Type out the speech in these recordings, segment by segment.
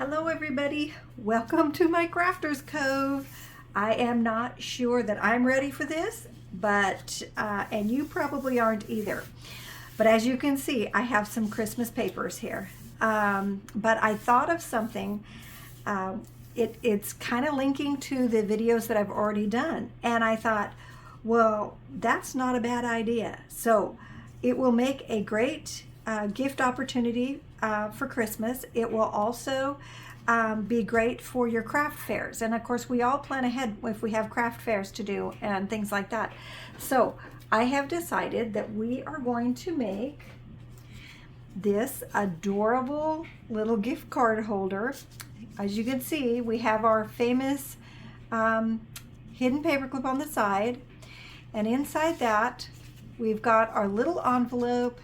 Hello everybody, welcome to my Crafter's Cove. I am not sure that I'm ready for this, but and you probably aren't either. But as you can see, I have some Christmas papers here. But I thought of something. It's kind of linking to the videos that I've already done, and I thought, well, that's not a bad idea. So it will make a great gift opportunity for Christmas. It will also be great for your craft fairs. And of course, we all plan ahead if we have craft fairs to do and things like that. So I have decided that we are going to make this adorable little gift card holder. As you can see, we have our famous hidden paperclip on the side. And inside that, we've got our little envelope,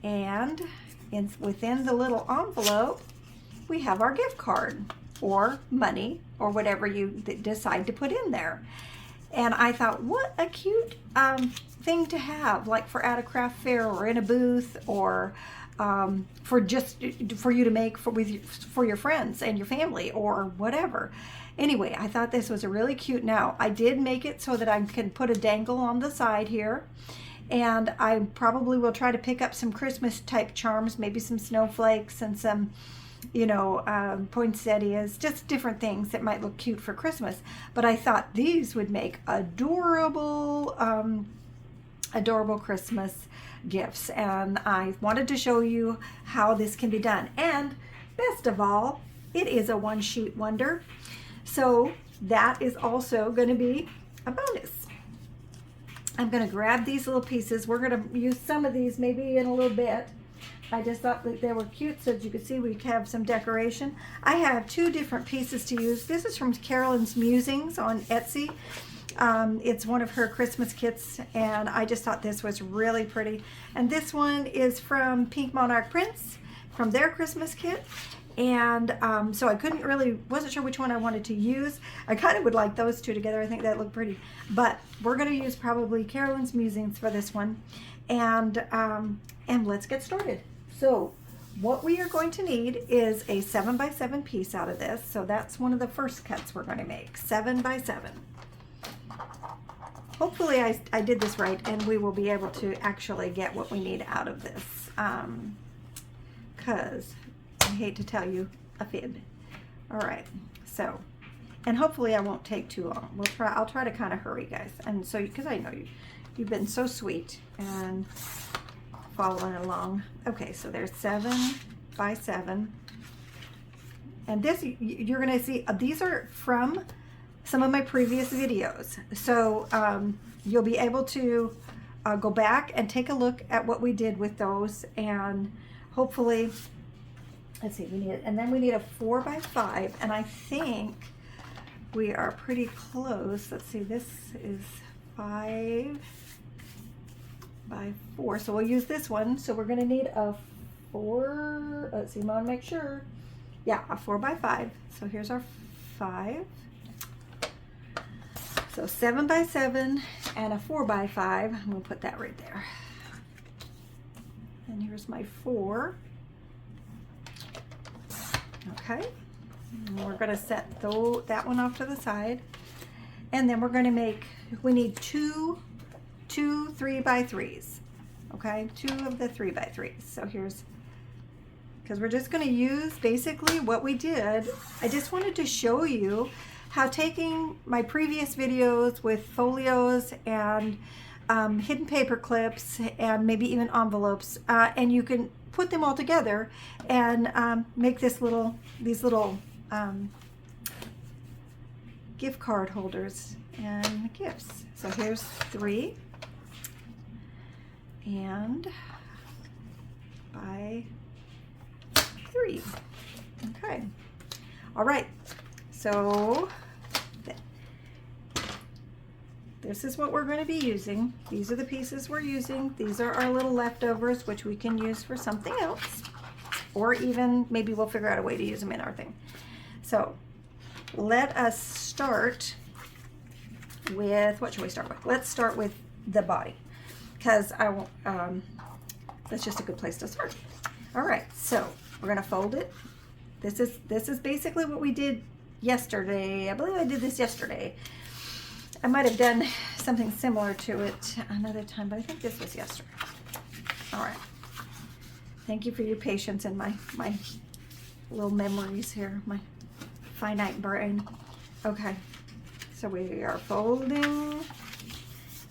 and within the little envelope, we have our gift card or money or whatever you decide to put in there. And I thought, what a cute thing to have, like for at a craft fair or in a booth, or for you to make for your friends and your family or whatever. Anyway, I thought this was a really cute. Now, I did make it so that I can put a dangle on the side here. And I probably will try to pick up some Christmas type charms, maybe some snowflakes and some, poinsettias, just different things that might look cute for Christmas. But I thought these would make adorable, adorable Christmas gifts. And I wanted to show you how this can be done. And best of all, it is a one-sheet wonder. So that is also going to be a bonus. I'm going to grab these little pieces. We're going to use some of these maybe in a little bit. I just thought that they were cute, so as you can see, we have some decoration. I have two different pieces to use. This is from Carolyn's Musings on Etsy. It's one of her Christmas kits, and I just thought this was really pretty. And this one is from Pink Monarch Prints, from their Christmas kit. And so I wasn't sure which one I wanted to use. I kind of would like those two together. I think that look pretty. But we're going to use probably Carolyn's Musings for this one. And let's get started. So what we are going to need is a 7x7 piece out of this. So that's one of the first cuts we're going to make, 7x7. Hopefully I did this right, and we will be able to actually get what we need out of this. Because I hate to tell you a fib. All right, so, and hopefully I won't take too long. I'll try to kind of hurry, guys. And so, because I know you've been so sweet and following along. Okay, so there's 7x7. And this, you're gonna see, these are from some of my previous videos. So you'll be able to go back and take a look at what we did with those, and hopefully, let's see, and then we need a 4x5, and I think we are pretty close. Let's see, this is 5x4, so we'll use this one. So we're gonna need a 4, let's see, I wanna make sure. Yeah, a 4x5. So here's our 5. So 7x7 and a 4x5. I'm gonna put that right there. And here's my 4. Okay, and we're going to set that one off to the side, and then we're going to make, we need two 3x3s. Okay, 2 of the 3x3s. So here's, because we're just going to use basically what we did. I just wanted to show you how taking my previous videos with folios and hidden paper clips and maybe even envelopes, and you can put them all together and make these little gift card holders and gifts. So here's 3 and by 3. Okay. All right. So this is what we're going to be using. These are the pieces we're using. These are our little leftovers, which we can use for something else, or even maybe we'll figure out a way to use them in our thing. So let us start with, what should we start with? Let's start with the body, because I won't, that's just a good place to start. All right, so we're going to fold it This is basically what we did yesterday. I believe I did this yesterday. I might have done something similar to it another time, but I think this was yesterday. All right. Thank you for your patience and my little memories here, my finite brain. Okay, so we are folding.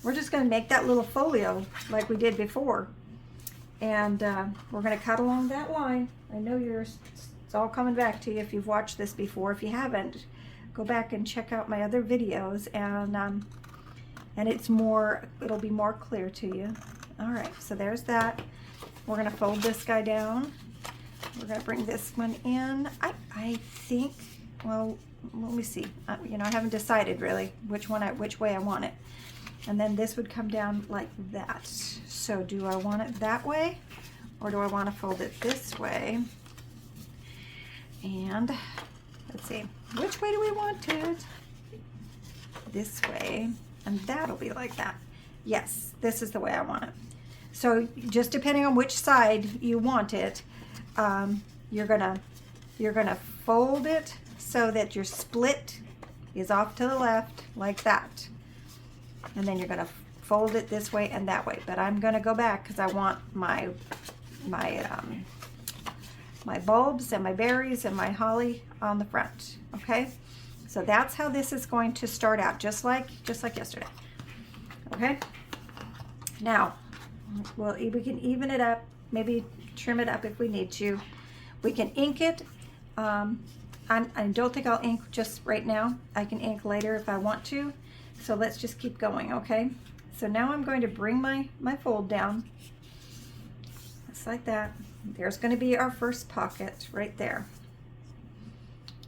We're just going to make that little folio like we did before. And we're going to cut along that line. I know it's all coming back to you if you've watched this before. If you haven't, go back and check out my other videos, and it'll be more clear to you. All right, so there's that. We're going to fold this guy down. We're going to bring this one in. I think, well, let me see. You know, I haven't decided really which way I want it. And then this would come down like that. So do I want it that way, or do I want to fold it this way? And let's see, which way do we want it? This way, and that'll be like that. Yes, this is the way I want it. So just depending on which side you want it, you're gonna fold it so that your split is off to the left like that, and then you're gonna fold it this way and that way. But I'm gonna go back because I want my bulbs and my berries and my holly on the front. Okay, so that's how this is going to start out, just like yesterday. Okay, now we can even it up, maybe trim it up if we need to. We can ink it. I don't think I'll ink just right now. I can ink later if I want to. So let's just keep going, okay? So now I'm going to bring my fold down, just like that. There's going to be our first pocket right there.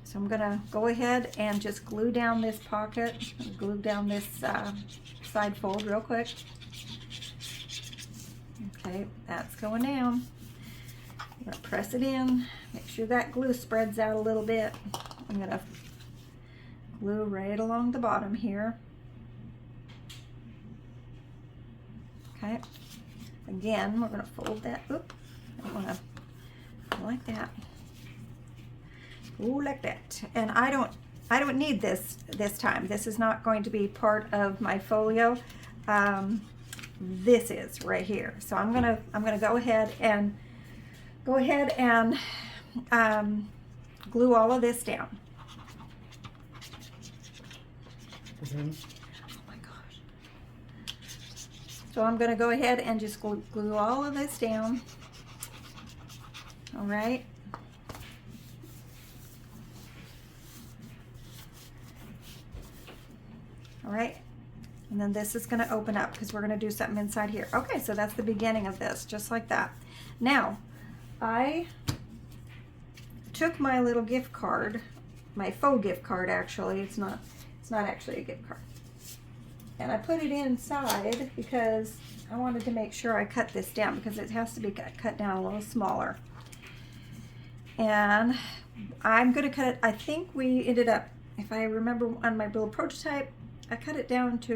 So I'm going to go ahead and just glue down this pocket, glue down this side fold real quick. Okay, that's going down. I'm going to press it in. Make sure that glue spreads out a little bit. I'm going to glue right along the bottom here. Okay. Again, we're going to fold that. Oop. I want to like that. Ooh, like that. And I don't need this time. This is not going to be part of my folio. This is right here. So I'm gonna go ahead and glue all of this down. Oh my gosh. So I'm gonna go ahead and just glue all of this down. All right. All right. And then this is going to open up because we're going to do something inside here. Okay, so that's the beginning of this, just like that. Now, I took my little gift card, my faux gift card actually. It's not actually a gift card. And I put it inside because I wanted to make sure I cut this down because it has to be cut down a little smaller. And I'm going to cut it, I think we ended up, if I remember on my little prototype, I cut it down to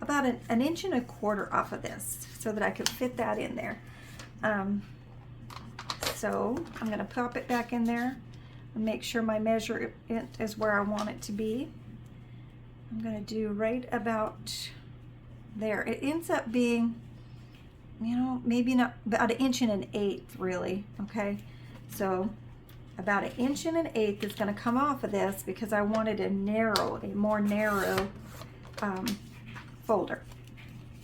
about an 1.25 inches off of this so that I could fit that in there. So I'm going to pop it back in there and make sure my measurement is where I want it to be. I'm going to do right about there. It ends up being, you know, maybe not about 1 1/8 inches really. Okay, so about 1 1/8 inches is going to come off of this because I wanted a more narrow folder.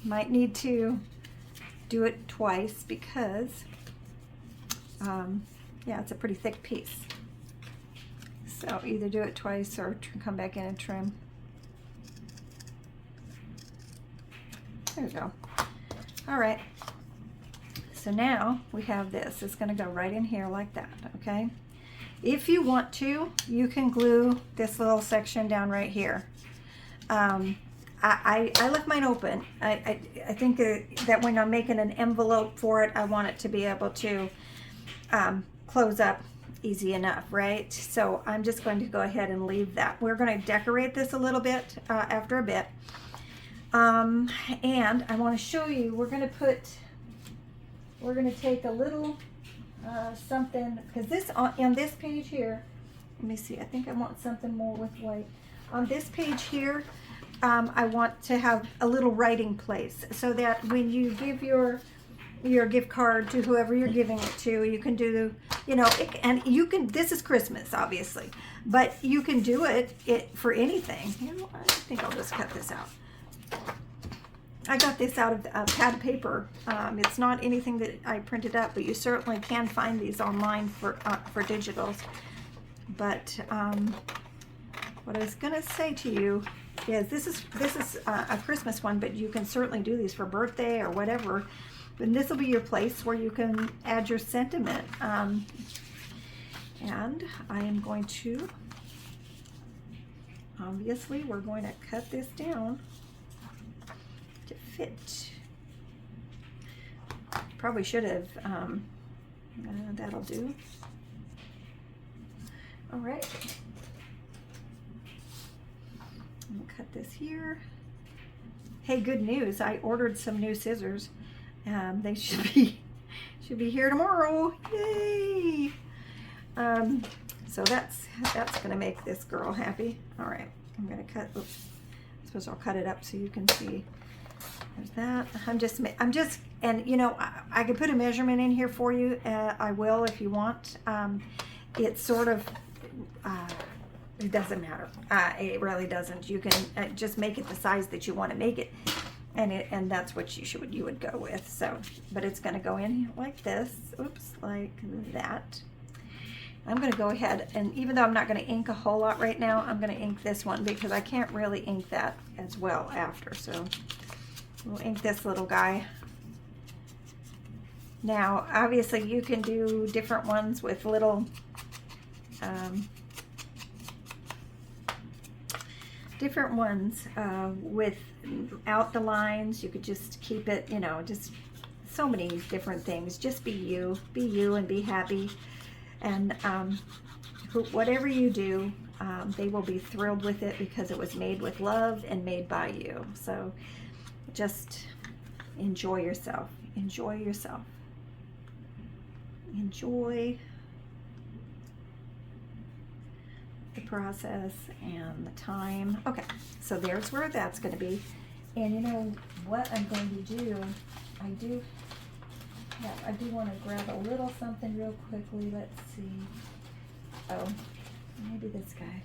Might need to do it twice because yeah, it's a pretty thick piece. So either do it twice or come back in and trim. There we go. All right. So now we have this. It's going to go right in here like that, okay? If you want to, you can glue this little section down right here. I left mine open. I think that when I'm making an envelope for it, I want it to be able to close up easy enough, right? So I'm just going to go ahead and leave that. We're going to decorate this a little bit after a bit. And I want to show you, we're going to take a little, something, because this on this page here, let me see, I think I want something more with white. On this page here, I want to have a little writing place so that when you give your gift card to whoever you're giving it to, you can do, you know, and you can, this is Christmas, obviously, but you can do it for anything. You know, I think I'll just cut this out. I got this out of a pad of paper. It's not anything that I printed up, but you certainly can find these online for digitals. But what I was gonna say to you is this is a Christmas one, but you can certainly do these for birthday or whatever. And this will be your place where you can add your sentiment. And I am going to, obviously, we're going to cut this down to fit. Probably should have, that'll do. All right. I'm gonna cut this here. Hey, good news, I ordered some new scissors. They should be here tomorrow. Yay! So that's gonna make this girl happy. All right, I'm gonna cut. Oops, I suppose I'll cut it up so you can see. There's that. I'm just, and you know, I could put a measurement in here for you. I will if you want. It's sort of, it doesn't matter. It really doesn't. You can just make it the size that you want to make it. And that's what you would go with. So, but it's going to go in like this. Oops, like that. I'm going to go ahead, and even though I'm not going to ink a whole lot right now, I'm going to ink this one because I can't really ink that as well after. So we'll ink this little guy. Now, obviously, you can do different ones with little without the lines. You could just keep it, you know, just so many different things. Just be you and be happy. And whatever you do, they will be thrilled with it because it was made with love and made by you. So just enjoy yourself. Enjoy yourself. Enjoy the process and the time. Okay, so there's where that's going to be. And you know what I'm going to do? I do want to grab a little something real quickly. Let's see. Oh, maybe this guy.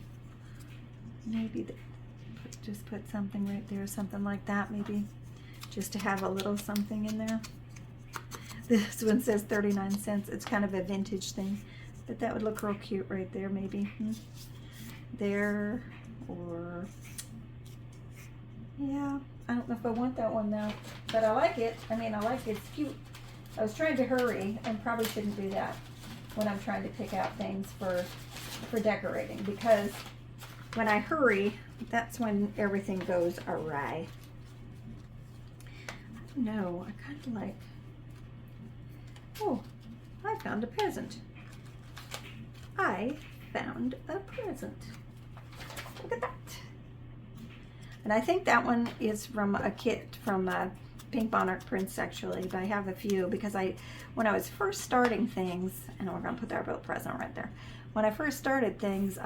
Maybe just put something right there, something like that, maybe, just to have a little something in there. This one says 39 cents. It's kind of a vintage thing, but that would look real cute right there, maybe. There, or yeah, I don't know if I want that one now, but I like it. I mean, I like it. It's cute. I was trying to hurry and probably shouldn't do that when I'm trying to pick out things for decorating, because when I hurry, that's when everything goes awry. No, I kind of like, oh, I found a present. I found a present. Look at that. And I think that one is from a kit from Pink Monarch Prints, actually, but I have a few because when I was first starting things, and we're going to put our little present right there. When I first started things,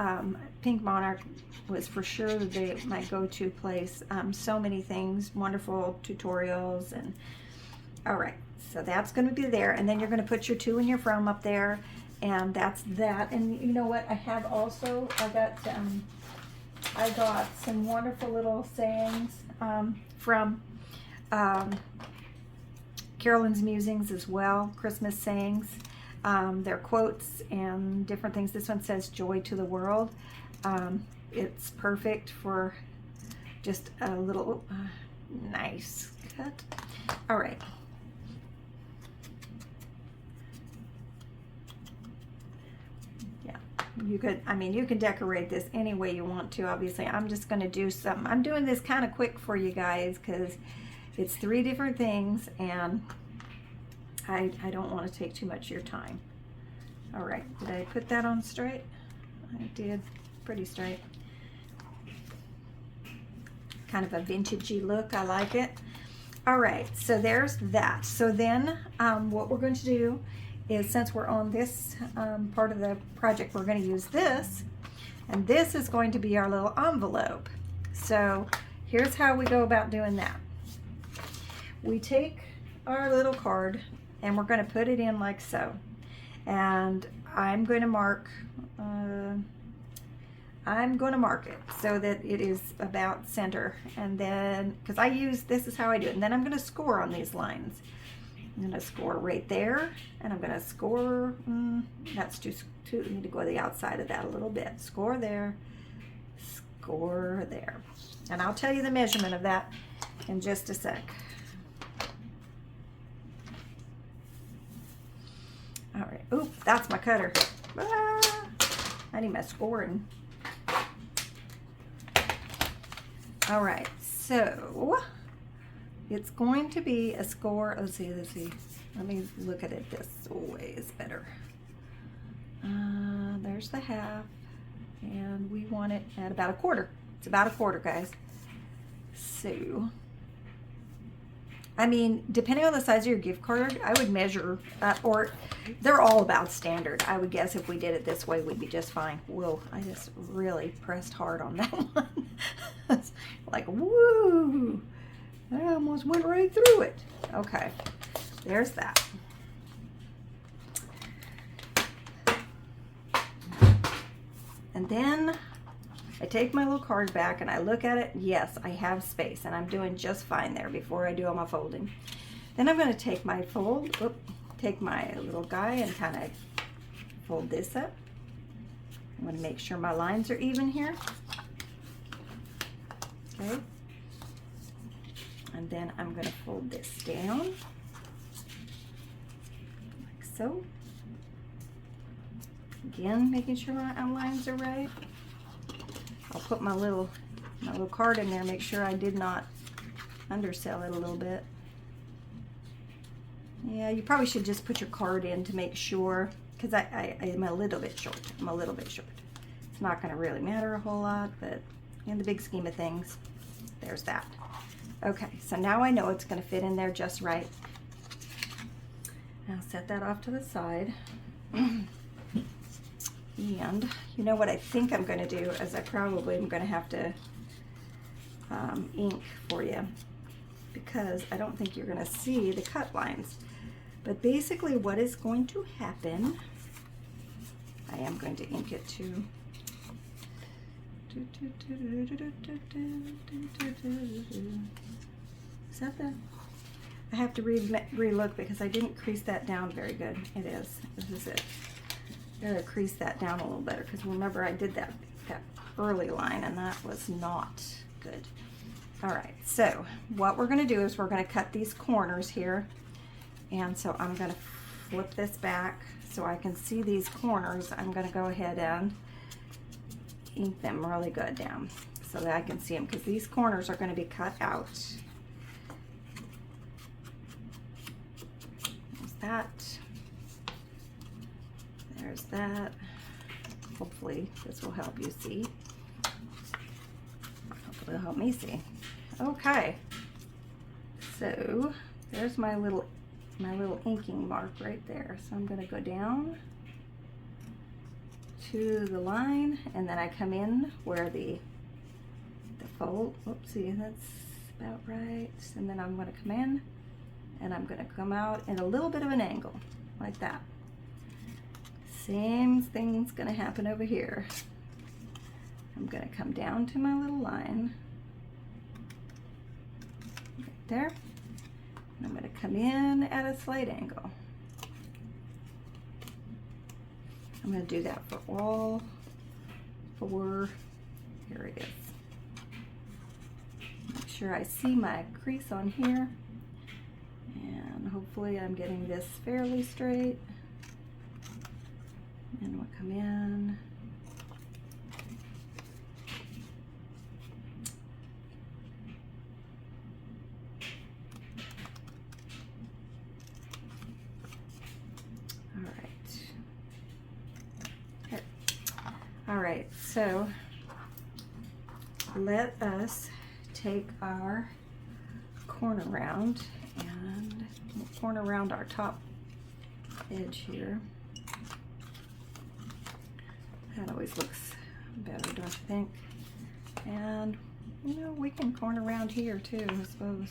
Pink Monarch was for sure my go-to place. So many things, wonderful tutorials, and all right. So that's going to be there, and then you're going to put your to and your from up there, and that's that. And you know what? I have also I got some wonderful little sayings from Carolyn's Musings as well, Christmas sayings. They're quotes and different things. This one says "Joy to the World." It's perfect for just a little nice cut. All right. You could, I mean, you can decorate this any way you want to. Obviously, I'm just going to do something. I'm doing this kind of quick for you guys because it's 3 different things, and I don't want to take too much of your time. All right, did I put that on straight? I did, pretty straight. Kind of a vintagey look. I like it. All right, so there's that. So then what we're going to do is, since we're on this part of the project, we're going to use this, and this is going to be our little envelope. So here's how we go about doing that. We take our little card and we're going to put it in like so, and I'm going to mark it so that it is about center, and then, because this is how I do it, and then I'm going to score on these lines. I'm going to score right there, and I'm going to score, that's too, I need to go to the outside of that a little bit. Score there, score there. And I'll tell you the measurement of that in just a sec. All right, oop, that's my cutter. Ah, I need my scoring. All right, so it's going to be a score. Let's see. Let me look at it this way is better. There's the half, and we want it at about a quarter. It's about a quarter, guys. So, I mean, depending on the size of your gift card, I would measure, or they're all about standard. I would guess if we did it this way, we'd be just fine. Whoa, I just really pressed hard on that one. It's like, woo, I almost went right through it. Okay, there's that. And then I take my little card back and I look at it. Yes, I have space, and I'm doing just fine there before I do all my folding. Then I'm going to take my take my little guy and kind of fold this up. I'm going to make sure my lines are even here. Okay. And then I'm going to fold this down like so. Again, making sure my lines are right. I'll put my little card in there, make sure I did not undersell it a little bit. Yeah, you probably should just put your card in to make sure, because I am a little bit short. I'm a little bit short. It's not going to really matter a whole lot, but in the big scheme of things, there's that. Okay, so now I know it's going to fit in there just right. I'll set that off to the side. And you know what I think I'm going to do is I probably am going to have to ink for you, because I don't think you're going to see the cut lines. But basically what is going to happen, I am going to ink it too. Is that the? I have to re-look because I didn't crease that down very good. It is. This is it. Gotta crease that down a little better, because remember I did that early line and that was not good. All right, so what we're going to do is we're going to cut these corners here, and so I'm going to flip this back so I can see these corners. I'm going to go ahead and ink them really good down so that I can see them, because these corners are going to be cut out. There's that. There's that. Hopefully this will help you see. Hopefully it'll help me see. Okay. So there's my little inking mark right there. So I'm going to go down to the line, and then I come in where the fold. Oopsie, that's about right. And then I'm going to come in, and I'm going to come out in a little bit of an angle like that. Same thing's going to happen over here. I'm going to come down to my little line right there, and I'm going to come in at a slight angle. I'm going to do that for all four areas. Make sure I see my crease on here, and hopefully I'm getting this fairly straight. And we'll come in. All right. Okay. All right, so let us take our corner round, and we'll corner round our top edge here. That always looks better, don't you think? And, you know, we can corner around here too, I suppose.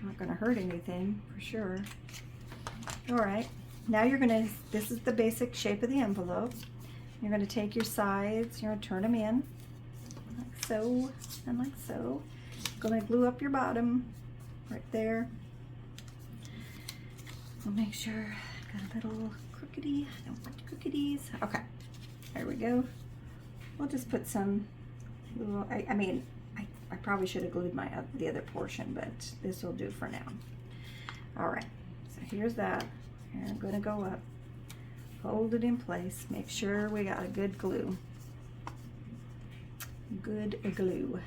Not going to hurt anything, for sure. All right, now you're going to, this is the basic shape of the envelope. You're going to take your sides, you're going to turn them in, like so, and like so. Going to glue up your bottom, right there. We'll make sure, got a little crookedy, I don't want crookedes. Okay, there we go. We'll just put some little, I probably should have glued my the other portion, but this will do for now. All right, so here's that. And I'm going to go up, hold it in place, make sure we got a good glue. Good glue.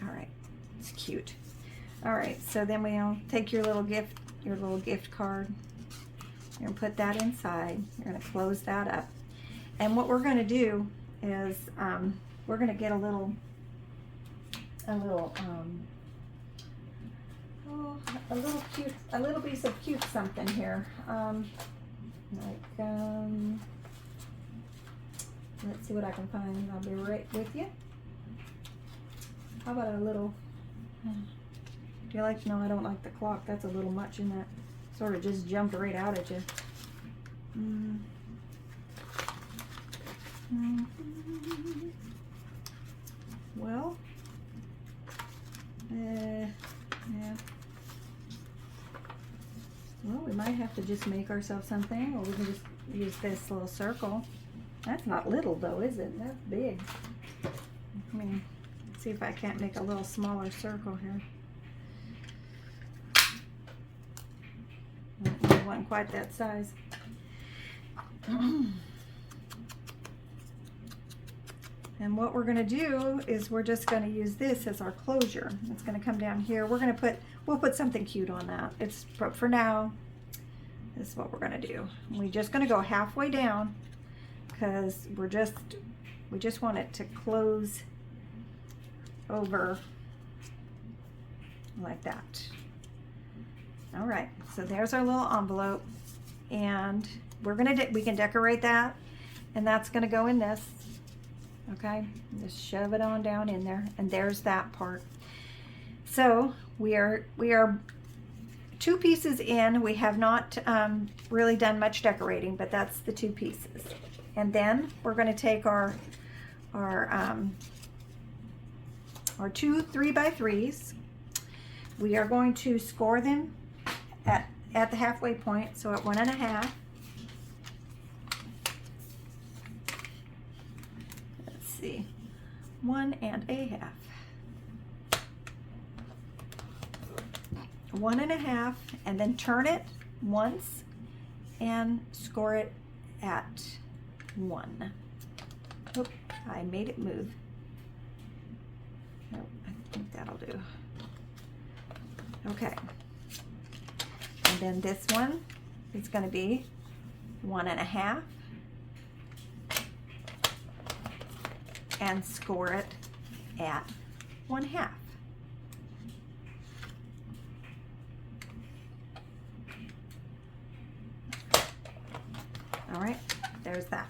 All right, it's cute. All right, so then we'll take your little gift card. You're gonna put that inside. You're gonna close that up. And what we're gonna do is we're gonna get a little piece of cute something here. Let's see what I can find. I'll be right with you. How about a little, do you like, no, I don't like the clock. That's a little much in that. Sort of just jumped right out at you. Well, yeah. Well, we might have to just make ourselves something, or we can just use this little circle. That's not little though, is it? That's big. I mean, see if I can't make a little smaller circle here. It wasn't quite that size. And what we're going to do is we're just going to use this as our closure. It's going to come down here. We'll put something cute on that. But for now, this is what we're going to do. We're just going to go halfway down because we just want it to close over like that. All right, so there's our little envelope, and we can decorate that, and that's going to go in this. Okay, just shove it on down in there, and there's that part. So we are 2 pieces in. We have not really done much decorating, but that's the 2 pieces. And then we're going to take our 2 3x3s. We are going to score them at the halfway point, so at 1.5. Let's see, 1.5. 1.5, and then turn it once and score it at 1. Oop, I made it move. Oh, I think that'll do. Okay. And then this one is going to be 1.5 and score it at 1/2. All right, there's that.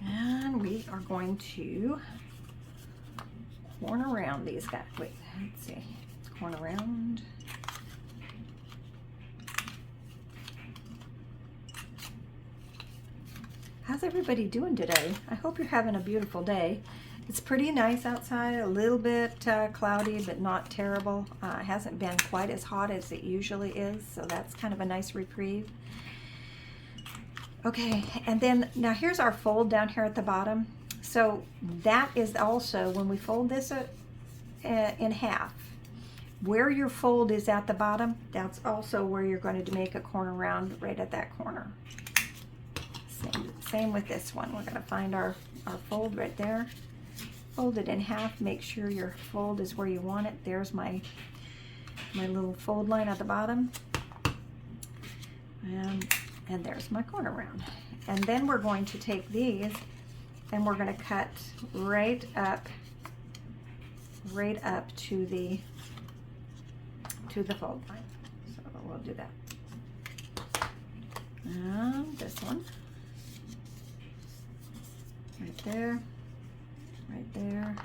And we are going to corner around these guys. Wait, let's see. Corner around. How's everybody doing today? I hope you're having a beautiful day. It's pretty nice outside, a little bit cloudy, but not terrible. It hasn't been quite as hot as it usually is, so that's kind of a nice reprieve. Okay, and then now here's our fold down here at the bottom. So that is also, when we fold this in half, where your fold is at the bottom, that's also where you're going to make a corner round right at that corner. Same with this one. We're going to find our fold right there. Fold it in half. Make sure your fold is where you want it. There's my little fold line at the bottom. And there's my corner round. And then we're going to take these and we're going to cut right up to the to the fold line. So we'll do that. And this one. Right there. Right there.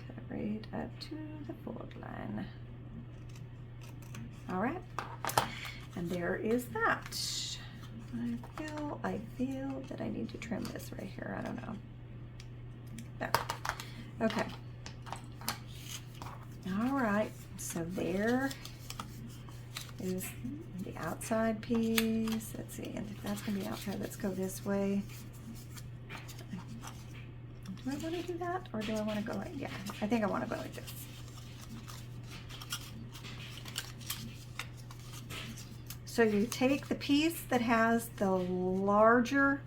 Cut it right up to the fold line. All right. And there is that. I feel that I need to trim this right here. I don't know. There. Okay. All right. So there is the outside piece. Let's see. And if that's going to be outside, let's go this way. Do I want to do that? Or do I want to go like, yeah, I think I want to go like this. So you take the piece that has the larger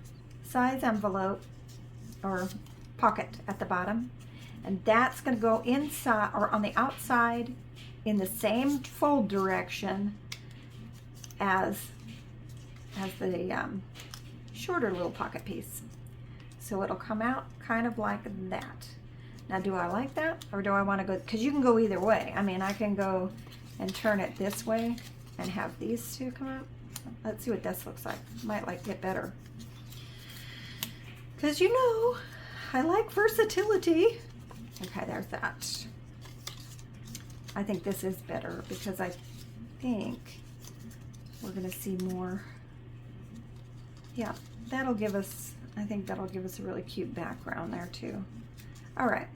size envelope or pocket at the bottom, and that's going to go inside or on the outside in the same fold direction as the shorter little pocket piece. So it'll come out kind of like that. Now, do I like that, or do I want to go, because you can go either way. I mean, I can go and turn it this way and have these two come out. Let's see what this looks like. Might like it better. Because you know, I like versatility. Okay, there's that. I think this is better because I think we're gonna see more. Yeah, that'll give us, I think that'll give us a really cute background there too. All right,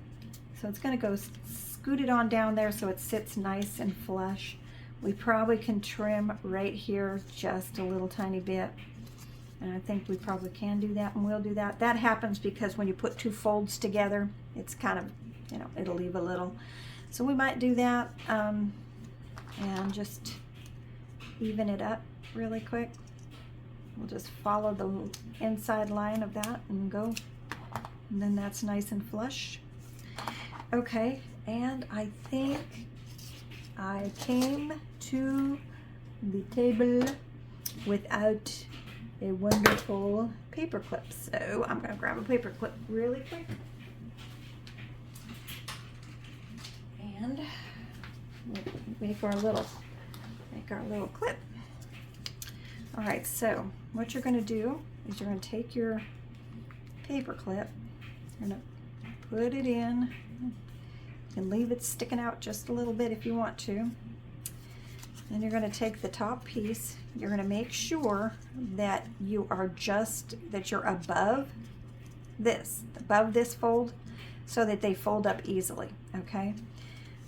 so it's gonna go scooted on down there so it sits nice and flush. We probably can trim right here just a little tiny bit. And I think we probably can do that, and we'll do that. That happens because when you put two folds together, it's kind of, you know, it'll leave a little. So we might do that and just even it up really quick. We'll just follow the inside line of that and go. And then that's nice and flush. Okay, and I think I came to the table without a wonderful paper clip. So I'm gonna grab a paper clip really quick. And we'll make our little clip. All right, so what you're gonna do is you're gonna take your paper clip, you're gonna put it in, and leave it sticking out just a little bit if you want to. Then you're going to take the top piece. You're going to make sure that you are that you're above this fold, so that they fold up easily. Okay.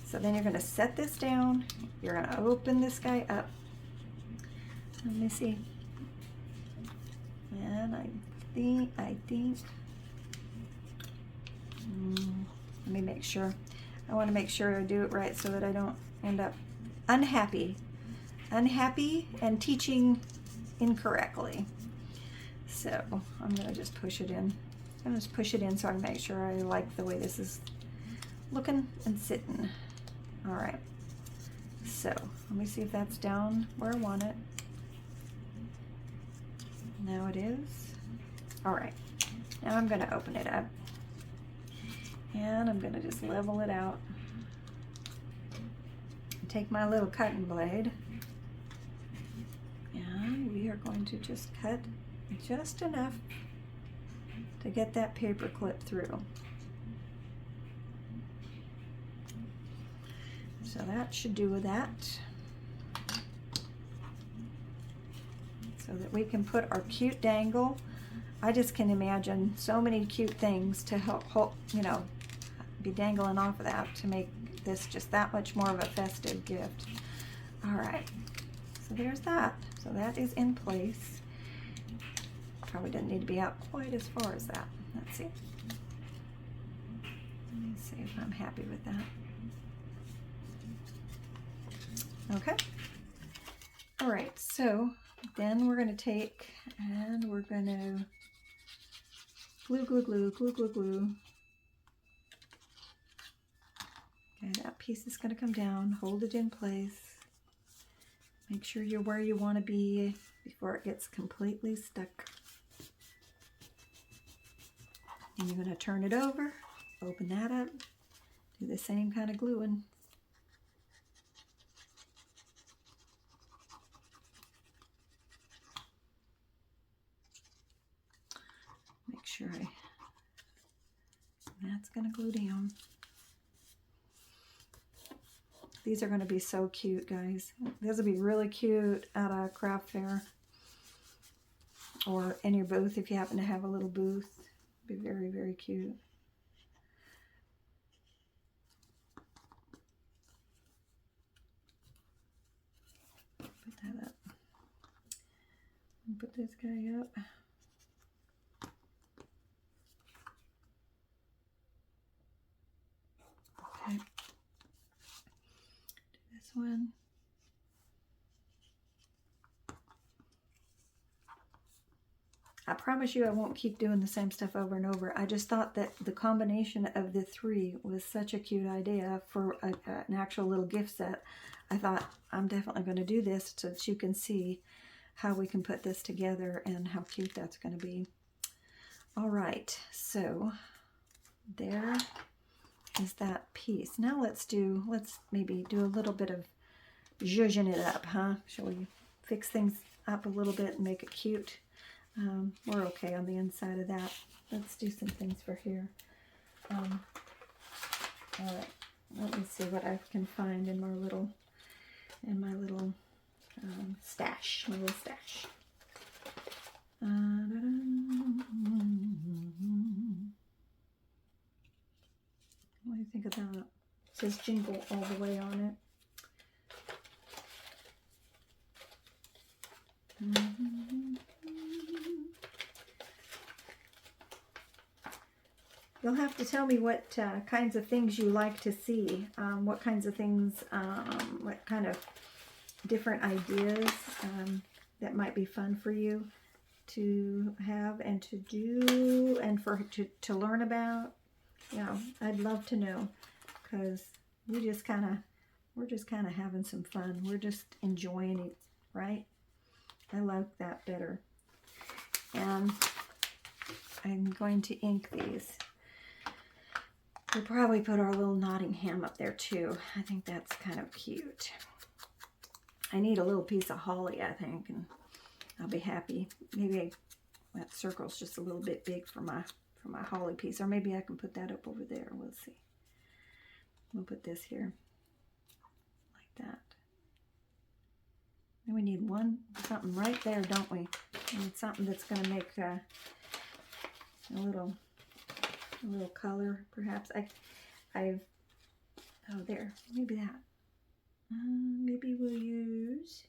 So then you're going to set this down. You're going to open this guy up. Let me see. And I think. Let me make sure. I want to make sure I do it right so that I don't end up unhappy and teaching incorrectly. So I'm going to just push it in. I'm going to just push it in so I can make sure I like the way this is looking and sitting. All right. So let me see if that's down where I want it. Now it is. All right. Now I'm going to open it up. And I'm going to just level it out. Take my little cutting blade. And we are going to just cut just enough to get that paper clip through. So that should do with that. So that we can put our cute dangle. I just can imagine so many cute things to help, you know, be dangling off of that to make this just that much more of a festive gift. All right, so there's that. So that is in place. Probably doesn't need to be out quite as far as that. Let's see. Let me see if I'm happy with that. Okay. All right, so then we're going to take and we're going to glue, glue, glue, glue, glue, glue. Okay, that piece is going to come down, hold it in place. Make sure you're where you want to be before it gets completely stuck. And you're going to turn it over, open that up, do the same kind of gluing. sure that's gonna glue down. These are gonna be so cute, guys. These will be really cute at a craft fair or in your booth if you happen to have a little booth. Be very, very cute. Put that up. And put this guy up. Okay. Do this one. I promise you I won't keep doing the same stuff over and over. I just thought that the combination of the three was such a cute idea for an actual little gift set. I thought I'm definitely going to do this so that you can see how we can put this together and how cute that's going to be. All right, so there is that piece. Now let's maybe do a little bit of zhuzhing it up, huh? Shall we fix things up a little bit and make it cute? We're okay on the inside of that. Let's do some things for here. All right, let me see what I can find in my little stash, my little stash. What do you think of that? It says jingle all the way on it. You'll have to tell me what kinds of things you like to see, what kinds of things, what kind of different ideas that might be fun for you to have and to do and to learn about. Yeah, I'd love to know, because we're just kind of having some fun. We're just enjoying it, right? I like that better. And I'm going to ink these. We'll probably put our little Nottingham up there too. I think that's kind of cute. I need a little piece of holly, I think, and I'll be happy. Maybe that circle's just a little bit big for my holly piece, or maybe I can put that up over there. We'll see. We'll put this here like that. Then we need something right there, don't we? We need something that's going to make a little color, perhaps. Oh, there, maybe that. Maybe we'll use.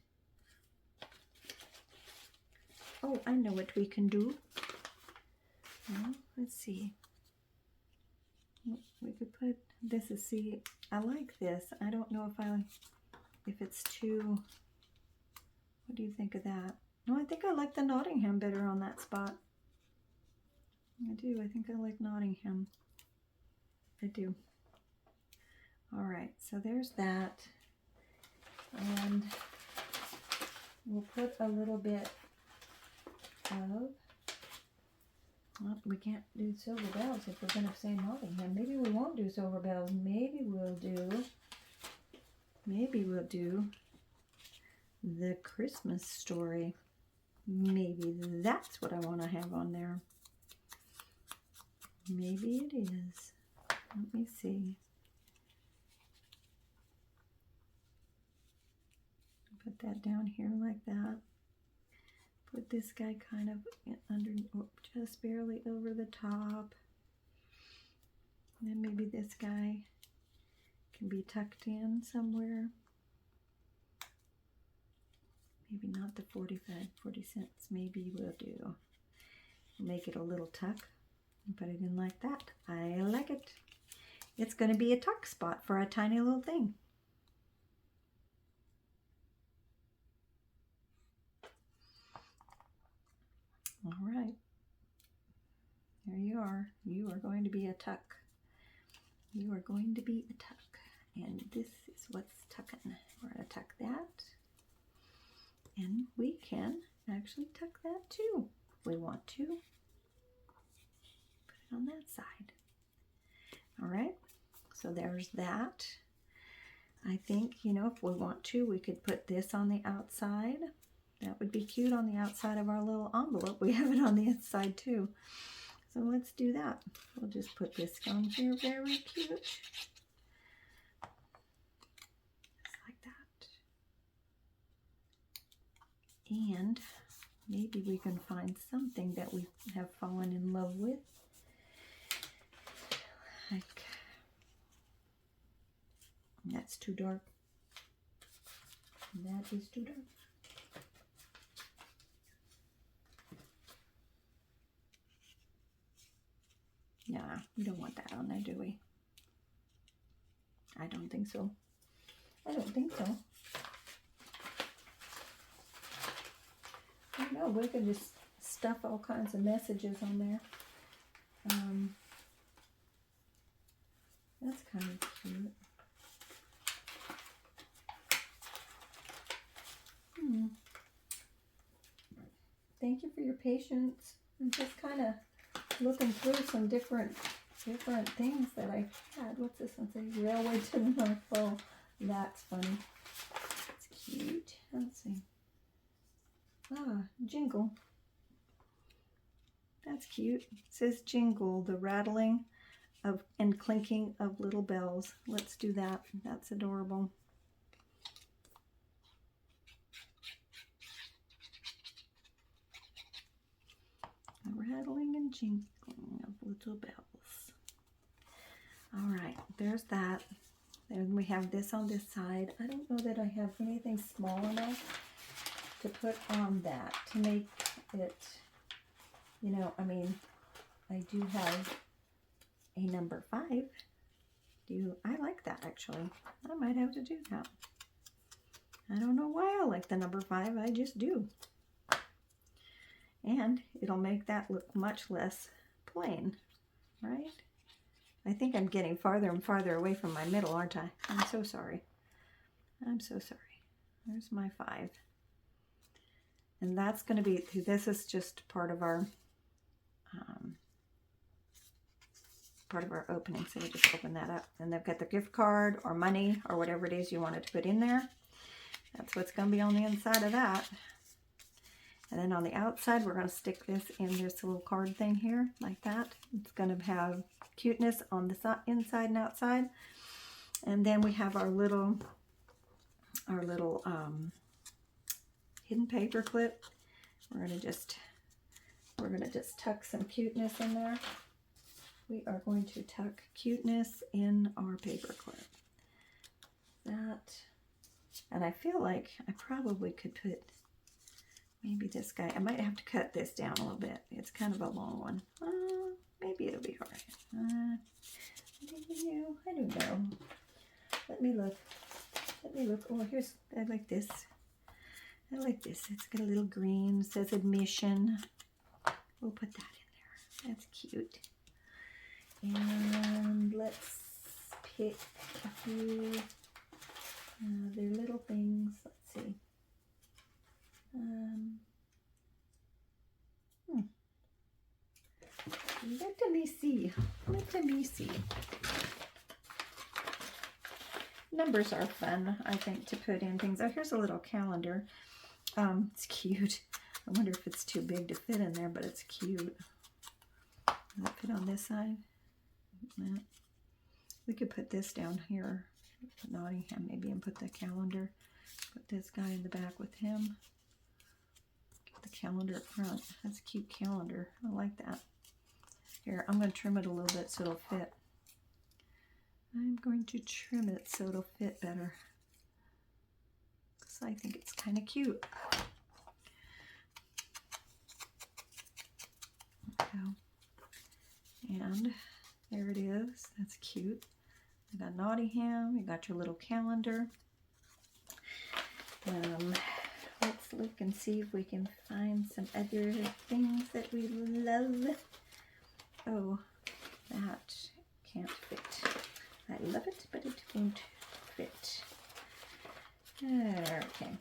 Oh, I know what we can do. Well, let's see. We could put this. See, I like this. I don't know if it's too. What do you think of that? No, I think I like the Nottingham better on that spot. I do. I think I like Nottingham. I do. All right, so there's that. And we'll put a little bit of, well, we can't do silver bells if we're going to say Nottingham. Maybe we won't do silver bells. Maybe we'll do the Christmas story. Maybe that's what I want to have on there. Maybe it is. Let me see. Put that down here like that. Put this guy kind of under, just barely over the top. And then maybe this guy can be tucked in somewhere. Maybe not the 40 cents. Maybe we'll do. Make it a little tuck and put it in like that. I like it. It's going to be a tuck spot for a tiny little thing. All right. There you are. You are going to be a tuck. You are going to be a tuck. And this is what's tucking. We're going to tuck that. And we can actually tuck that too if we want to. Put it on that side. All right. So there's that. I think, if we want to, we could put this on the outside. That would be cute on the outside of our little envelope. We have it on the inside too. So let's do that. We'll just put this on here, very cute. Just like that. And maybe we can find something that we have fallen in love with. Like, that's too dark. That is too dark. Nah, we don't want that on there, do we? I don't think so. I don't think so. I don't know, we can just stuff all kinds of messages on there. That's kind of cute. Thank you for your patience. I'm just kind of looking through some different things that I had. What's this one say? Railway to the North Pole. That's funny. It's cute. Let's see. Ah, jingle. That's cute. It says jingle, the rattling of and clinking of little bells. Let's do that. That's adorable. Rattling and jingling of little bells. All right, there's that. Then we have this on this side. I don't know that I have anything small enough to put on that to make it, you know, I mean, I do have a number 5. I like that actually. I might have to do that. I don't know why I like the number 5, I just do. And it'll make that look much less plain, right? I think I'm getting farther and farther away from my middle, aren't I? I'm so sorry. I'm so sorry. There's my 5. And that's going to be, this is just part of our opening. So we just open that up. And they've got the gift card or money or whatever it is you wanted to put in there. That's what's going to be on the inside of that. And then on the outside, we're going to stick this in this little card thing here, like that. It's going to have cuteness on the inside and outside. And then we have our little hidden paper clip. We're going to just tuck some cuteness in there. We are going to tuck cuteness in our paper clip. That, and I feel like I probably could put maybe this guy. I might have to cut this down a little bit. It's kind of a long one. Maybe it'll be hard. I don't know. Let me look. Oh, here's, I like this. I like this. It's got a little green. It says admission. We'll put that in there. That's cute. And let's pick a few other little things. Let's see. Let me see. Numbers are fun, I think, to put in things. Oh, here's a little calendar. It's cute. I wonder if it's too big to fit in there, but it's cute. Does it fit on this side? No. We could put this down here, Nottingham maybe, and put the calendar. Put this guy in the back with him. Get the calendar up front. That's a cute calendar. I like that. Here, I'm going to trim it a little bit so it'll fit. I'm going to trim it so it'll fit better, because I think it's kind of cute. There we go. And there it is. That's cute. You got Nottingham. You got your little calendar. Let's look and see if we can find some other things that we love. Oh, that can't fit. I love it, but it won't fit. Okay.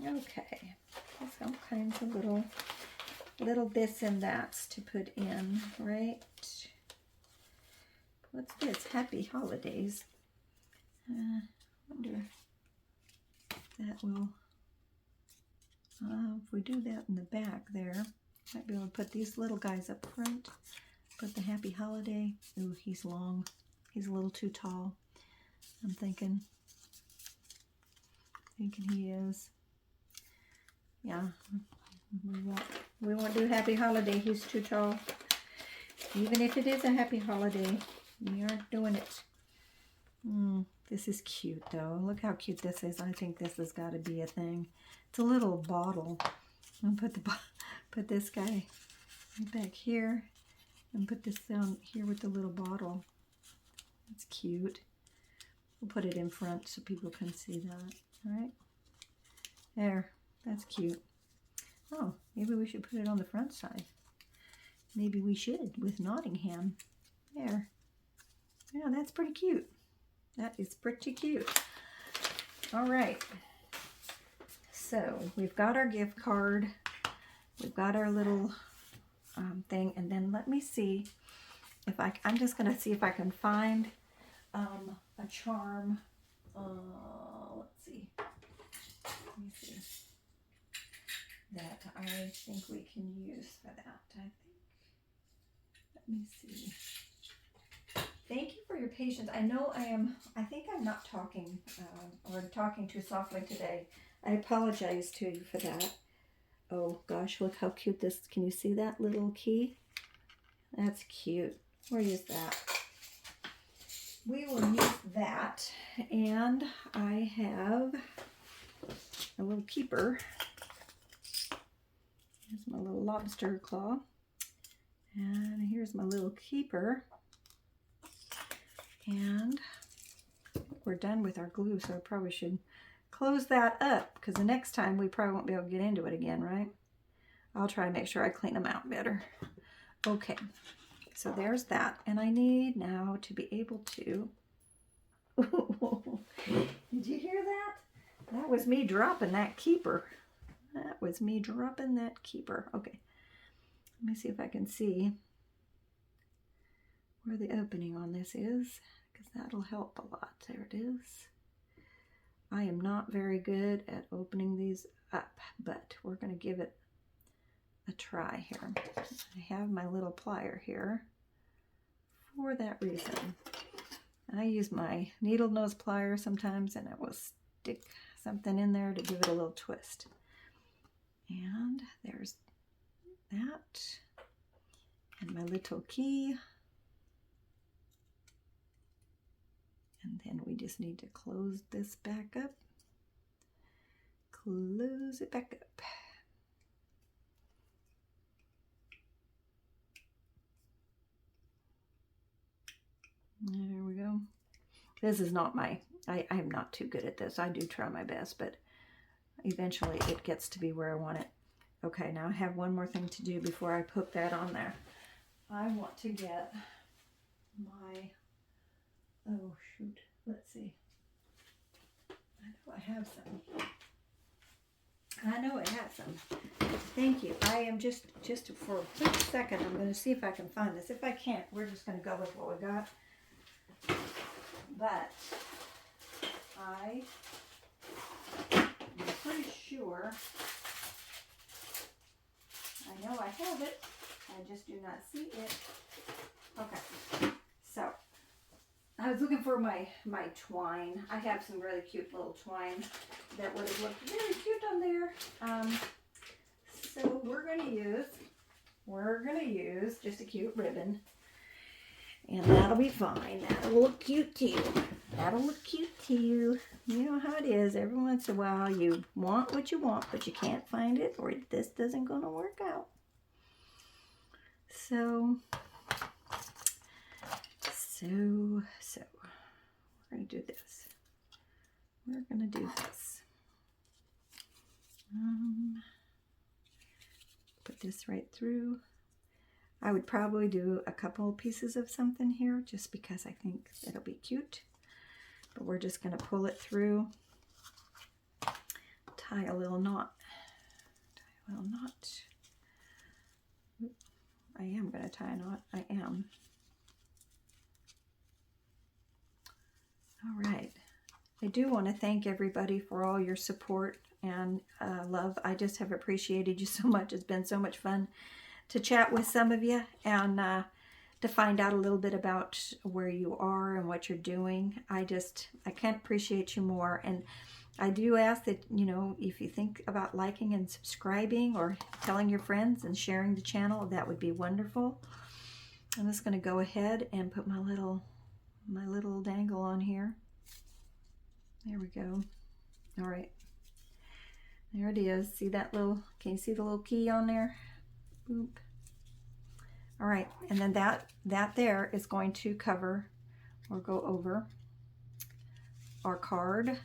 Okay. There's all kinds of little this and that's to put in, right? What's this? Happy Holidays. Wonder if that will, if we do that in the back there, Might be able to put these little guys up front. Put the happy holiday. Ooh, he's long. He's a little too tall. I'm thinking he is. Yeah, we won't do happy holiday. He's too tall. Even if it is a happy holiday, we aren't doing it. This is cute though. Look how cute this is. I think this has got to be a thing. It's a little bottle. I'll put this guy right back here and put this down here with the little bottle. It's cute. We'll put it in front so people can see that. All right. There. That's cute. Oh, maybe we should put it on the front side. Maybe we should with Nottingham. There. Yeah, that's pretty cute. That is pretty cute. All right. So we've got our gift card. We've got our little thing. And then let me see if I'm just going to see if I can find a charm. Let's see. Let me see. That I think we can use for that. Let me see. Thank you for your patience. I know I think I'm not talking or talking too softly today. I apologize to you for that. Oh gosh, look how cute this, can you see that little key? That's cute. We'll use that. We will use that. And I have a little keeper. Here's my little lobster claw. And here's my little keeper. And we're done with our glue, so I probably should close that up because the next time we probably won't be able to get into it again, right? I'll try to make sure I clean them out better. Okay, so there's that. And I need now to be able to... Did you hear that? That was me dropping that keeper. That was me dropping that keeper. Okay, let me see if I can see where the opening on this is, because that'll help a lot. There it is. I am not very good at opening these up, but we're going to give it a try here. I have my little plier here for that reason. I use my needle nose plier sometimes, and it will stick something in there to give it a little twist. And there's that, and my little key. And then we just need to close this back up. Close it back up. There we go. This is not I'm not too good at this. I do try my best, but eventually it gets to be where I want it. Okay, now I have one more thing to do before I put that on there. I want to get my... Oh, shoot. Let's see. I know I have some. I know I have some. Thank you. I am just for a quick second, I'm going to see if I can find this. If I can't, we're just going to go with what we got. But I'm pretty sure I know I have it. I just do not see it. Okay. So I was looking for my twine. I have some really cute little twine that would have looked very cute on there. So we're gonna use just a cute ribbon, and that'll be fine. That'll look cute too. That'll look cute too. You know how it is. Every once in a while, you want what you want, but you can't find it, or this doesn't gonna work out. So we're going to do this. We're going to do this. Put this right through. I would probably do a couple pieces of something here just because I think it'll be cute. But we're just going to pull it through. Tie a little knot. Tie a little knot. I am going to tie a knot. I am. All right, I do want to thank everybody for all your support and love. I just have appreciated you so much. It's been so much fun to chat with some of you and to find out a little bit about where you are and what you're doing. I can't appreciate you more. And I do ask that, if you think about liking and subscribing or telling your friends and sharing the channel, that would be wonderful. I'm just going to go ahead and put my little dangle on here. There we go. All right. There it is. See that can you see the little key on there? Boop. All right. And then that there is going to cover or go over our card.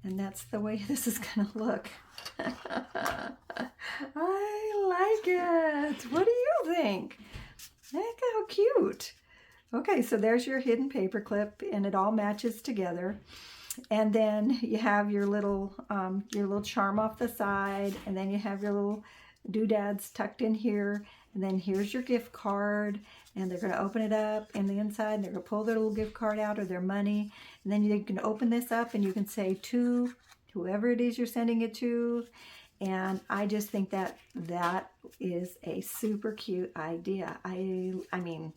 And that's the way this is going to look. I like it. What do you think? Look how cute. Okay, so there's your hidden paper clip, and it all matches together. And then you have your little charm off the side, and then you have your little doodads tucked in here, and then here's your gift card, and they're going to open it up in the inside, and they're going to pull their little gift card out or their money, and then you can open this up and you can say to whoever it is you're sending it to. And I just think that is a super cute idea. I mean,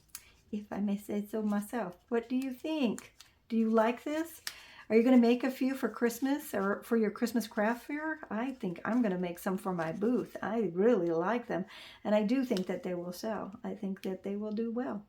if I may say so myself. What do you think? Do you like this? Are you going to make a few for Christmas or for your Christmas craft fair? I think I'm going to make some for my booth. I really like them. And I do think that they will sell. I think that they will do well.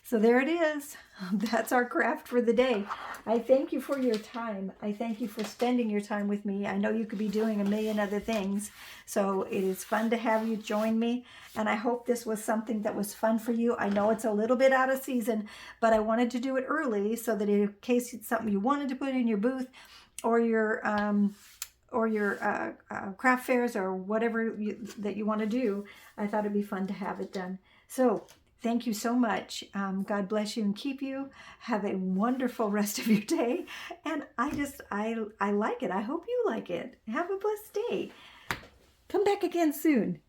So there it is. That's our craft for the day. I thank you for your time. I thank you for spending your time with me. I know you could be doing a million other things. So it is fun to have you join me. And I hope this was something that was fun for you. I know it's a little bit out of season, but I wanted to do it early so that in case it's something you wanted to put in your booth or your craft fairs or whatever that you want to do, I thought it'd be fun to have it done. So thank you so much. God bless you and keep you. Have a wonderful rest of your day. And I like it. I hope you like it. Have a blessed day. Come back again soon.